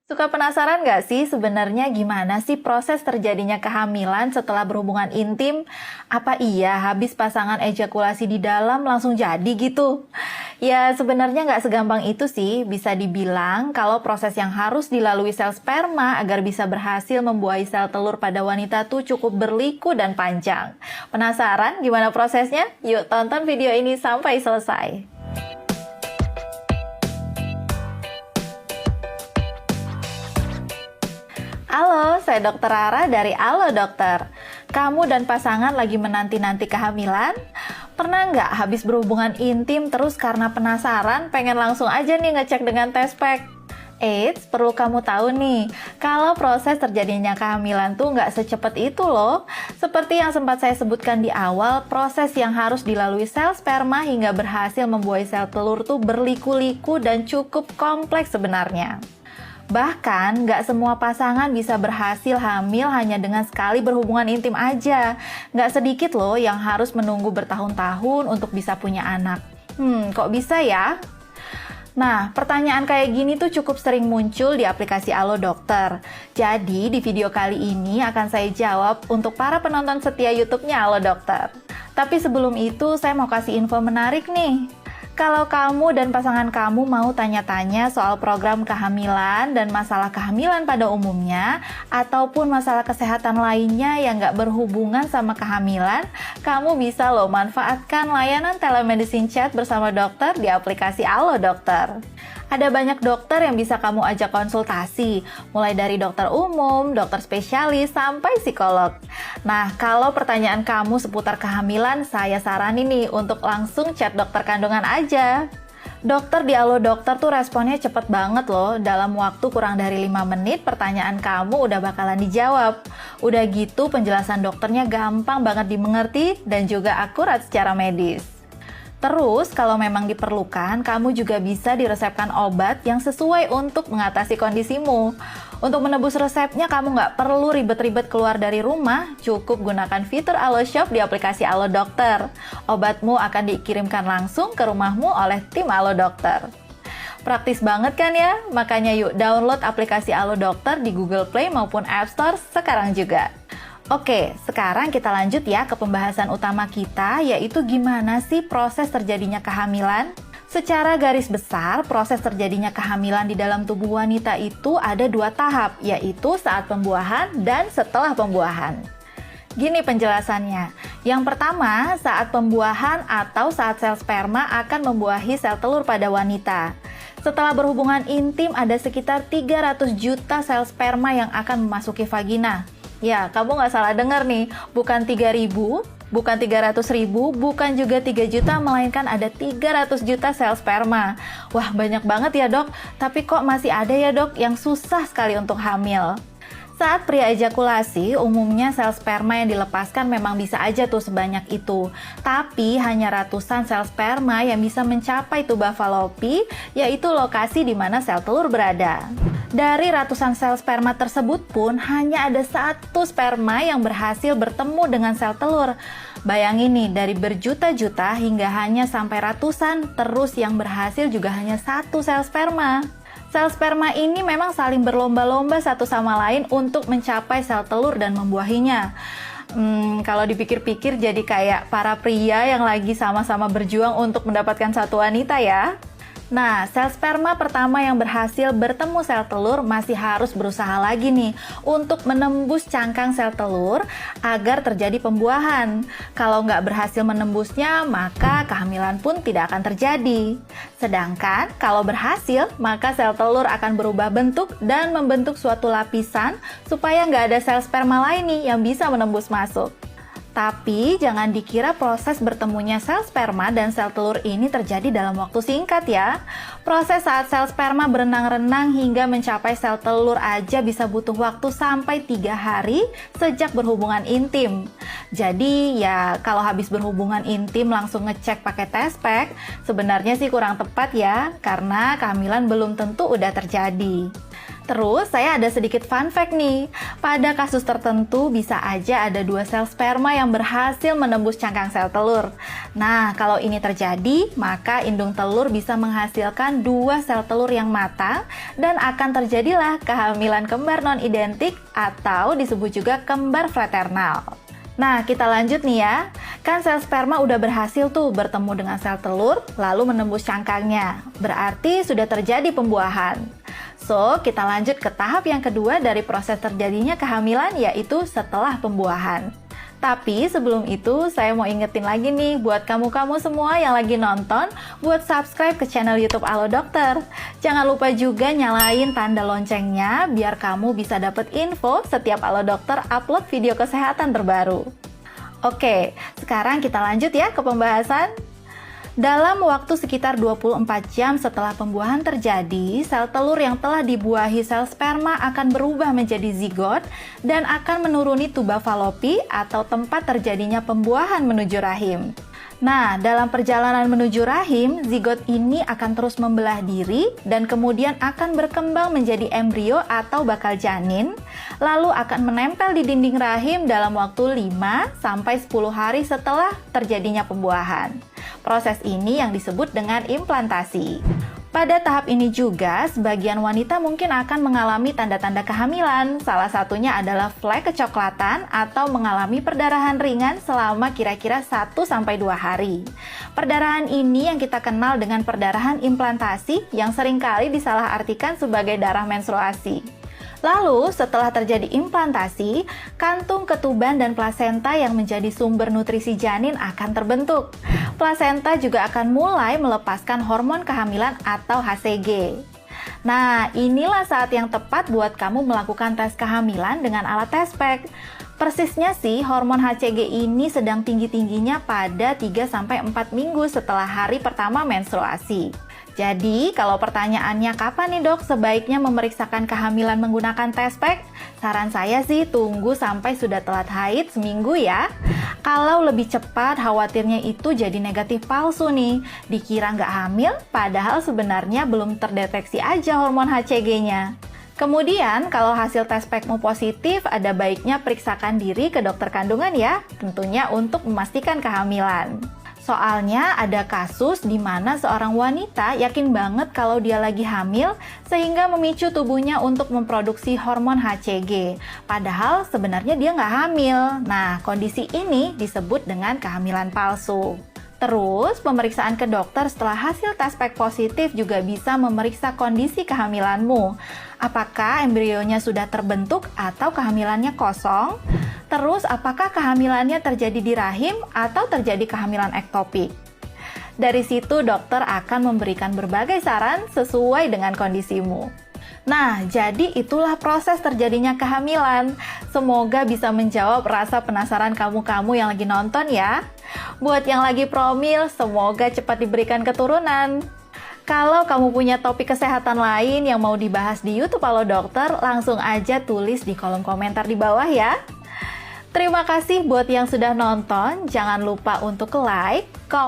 Suka penasaran nggak sih sebenarnya gimana sih proses terjadinya kehamilan setelah berhubungan intim? Apa iya habis pasangan ejakulasi di dalam langsung jadi gitu? Ya sebenarnya nggak segampang itu sih. Bisa dibilang kalau proses yang harus dilalui sel sperma agar bisa berhasil membuahi sel telur pada wanita tuh cukup berliku dan panjang. Penasaran gimana prosesnya? Yuk tonton video ini sampai selesai. Halo, saya Dokter Rara dari Halo Dokter. Kamu dan pasangan lagi menanti-nanti kehamilan? Pernah nggak habis berhubungan intim terus karena penasaran pengen langsung aja nih ngecek dengan test pack? Eits, perlu kamu tahu nih, kalau proses terjadinya kehamilan tuh nggak secepat itu loh. Seperti yang sempat saya sebutkan di awal, proses yang harus dilalui sel sperma hingga berhasil membuahi sel telur tuh berliku-liku dan cukup kompleks sebenarnya. Bahkan, nggak semua pasangan bisa berhasil hamil hanya dengan sekali berhubungan intim aja. Nggak sedikit loh yang harus menunggu bertahun-tahun untuk bisa punya anak. Kok bisa ya? Nah, pertanyaan kayak gini tuh cukup sering muncul di aplikasi Halo Dokter. Jadi, di video kali ini akan saya jawab untuk para penonton setia YouTube-nya Halo Dokter. Tapi sebelum itu, saya mau kasih info menarik nih. Kalau kamu dan pasangan kamu mau tanya-tanya soal program kehamilan dan masalah kehamilan pada umumnya, ataupun masalah kesehatan lainnya yang nggak berhubungan sama kehamilan, kamu bisa loh manfaatkan layanan telemedicine chat bersama dokter di aplikasi Halo Dokter. Ada banyak dokter yang bisa kamu ajak konsultasi, mulai dari dokter umum, dokter spesialis, sampai psikolog. Nah, kalau pertanyaan kamu seputar kehamilan, saya saranin nih untuk langsung chat dokter kandungan aja. Dokter di Halo Dokter tuh responnya cepet banget loh, dalam waktu kurang dari 5 menit pertanyaan kamu udah bakalan dijawab. Udah gitu penjelasan dokternya gampang banget dimengerti dan juga akurat secara medis. Terus, kalau memang diperlukan, kamu juga bisa diresepkan obat yang sesuai untuk mengatasi kondisimu. Untuk menebus resepnya, kamu nggak perlu ribet-ribet keluar dari rumah, cukup gunakan fitur Halo Shop di aplikasi Halo Dokter. Obatmu akan dikirimkan langsung ke rumahmu oleh tim Halo Dokter. Praktis banget kan ya? Makanya yuk download aplikasi Halo Dokter di Google Play maupun App Store sekarang juga. Oke, sekarang kita lanjut ya ke pembahasan utama kita, yaitu gimana sih proses terjadinya kehamilan. Secara garis besar, proses terjadinya kehamilan di dalam tubuh wanita itu ada 2 tahap, yaitu saat pembuahan dan setelah pembuahan. Gini penjelasannya. Yang pertama, saat pembuahan atau saat sel sperma akan membuahi sel telur pada wanita. Setelah berhubungan intim, ada sekitar 300 juta sel sperma yang akan memasuki vagina. Ya, kamu nggak salah dengar nih, bukan 3.000, bukan 300.000, bukan juga 3 juta, melainkan ada 300 juta sel sperma. Wah, banyak banget ya dok, tapi kok masih ada ya dok yang susah sekali untuk hamil? Saat pria ejakulasi, umumnya sel sperma yang dilepaskan memang bisa aja tuh sebanyak itu. Tapi hanya ratusan sel sperma yang bisa mencapai tuba falopi, yaitu lokasi di mana sel telur berada. Dari ratusan sel sperma tersebut pun hanya ada 1 sperma yang berhasil bertemu dengan sel telur. Bayangin nih, dari berjuta-juta hingga hanya sampai ratusan, terus yang berhasil juga hanya 1 sel sperma. Sel sperma ini memang saling berlomba-lomba satu sama lain untuk mencapai sel telur dan membuahinya. Kalau dipikir-pikir jadi kayak para pria yang lagi sama-sama berjuang untuk mendapatkan satu wanita ya. Nah, sel sperma pertama yang berhasil bertemu sel telur masih harus berusaha lagi nih untuk menembus cangkang sel telur agar terjadi pembuahan. Kalau nggak berhasil menembusnya, maka kehamilan pun tidak akan terjadi. Sedangkan kalau berhasil, maka sel telur akan berubah bentuk dan membentuk suatu lapisan supaya nggak ada sel sperma lain nih yang bisa menembus masuk. Tapi jangan dikira proses bertemunya sel sperma dan sel telur ini terjadi dalam waktu singkat ya. Proses saat sel sperma berenang-renang hingga mencapai sel telur aja bisa butuh waktu sampai 3 hari sejak berhubungan intim. Jadi ya kalau habis berhubungan intim langsung ngecek pakai test pack, sebenarnya sih kurang tepat ya, karena kehamilan belum tentu udah terjadi. Terus saya ada sedikit fun fact nih. Pada kasus tertentu bisa aja ada 2 sel sperma yang berhasil menembus cangkang sel telur. Nah, kalau ini terjadi, maka indung telur bisa menghasilkan 2 sel telur yang matang dan akan terjadilah kehamilan kembar non-identik atau disebut juga kembar fraternal. Nah, kita lanjut nih ya. Kan sel sperma udah berhasil tuh bertemu dengan sel telur, lalu menembus cangkangnya. Berarti sudah terjadi pembuahan. So, kita lanjut ke tahap yang kedua dari proses terjadinya kehamilan, yaitu setelah pembuahan. Tapi sebelum itu, saya mau ingetin lagi nih buat kamu-kamu semua yang lagi nonton, buat subscribe ke channel YouTube Alo Dokter. Jangan lupa juga nyalain tanda loncengnya, biar kamu bisa dapet info setiap Alo Dokter upload video kesehatan terbaru. Oke, sekarang kita lanjut ya ke pembahasan. Dalam waktu sekitar 24 jam setelah pembuahan terjadi, sel telur yang telah dibuahi sel sperma akan berubah menjadi zigot dan akan menuruni tuba falopi atau tempat terjadinya pembuahan menuju rahim. Nah, dalam perjalanan menuju rahim, zigot ini akan terus membelah diri dan kemudian akan berkembang menjadi embrio atau bakal janin, lalu akan menempel di dinding rahim dalam waktu 5-10 hari setelah terjadinya pembuahan. Proses ini yang disebut dengan implantasi. Pada tahap ini juga, sebagian wanita mungkin akan mengalami tanda-tanda kehamilan. Salah satunya adalah flek kecoklatan atau mengalami perdarahan ringan selama kira-kira 1-2 hari. Perdarahan ini yang kita kenal dengan perdarahan implantasi yang seringkali disalahartikan sebagai darah menstruasi. Lalu, setelah terjadi implantasi, kantung ketuban dan plasenta yang menjadi sumber nutrisi janin akan terbentuk. Plasenta juga akan mulai melepaskan hormon kehamilan atau HCG. Nah, inilah saat yang tepat buat kamu melakukan tes kehamilan dengan alat Tespek. Persisnya sih, hormon HCG ini sedang tinggi-tingginya pada 3-4 minggu setelah hari pertama menstruasi. Jadi, kalau pertanyaannya kapan nih dok sebaiknya memeriksakan kehamilan menggunakan Tespek? Saran saya sih tunggu sampai sudah telat haid seminggu ya. Kalau lebih cepat, khawatirnya itu jadi negatif palsu nih. Dikira nggak hamil, padahal sebenarnya belum terdeteksi aja hormon HCG-nya. Kemudian, kalau hasil Tespekmu positif, ada baiknya periksakan diri ke dokter kandungan ya, tentunya untuk memastikan kehamilan. Soalnya ada kasus di mana seorang wanita yakin banget kalau dia lagi hamil sehingga memicu tubuhnya untuk memproduksi hormon HCG. Padahal sebenarnya dia nggak hamil. Nah, kondisi ini disebut dengan kehamilan palsu. Terus, pemeriksaan ke dokter setelah hasil Tespek positif juga bisa memeriksa kondisi kehamilanmu. Apakah embrionya sudah terbentuk atau kehamilannya kosong? Terus, apakah kehamilannya terjadi di rahim atau terjadi kehamilan ektopik? Dari situ, dokter akan memberikan berbagai saran sesuai dengan kondisimu. Nah, jadi itulah proses terjadinya kehamilan. Semoga bisa menjawab rasa penasaran kamu-kamu yang lagi nonton ya. Buat yang lagi promil, semoga cepat diberikan keturunan. Kalau kamu punya topik kesehatan lain yang mau dibahas di YouTube Alo Dokter, langsung aja tulis di kolom komentar di bawah ya. Terima kasih buat yang sudah nonton. Jangan lupa untuk like,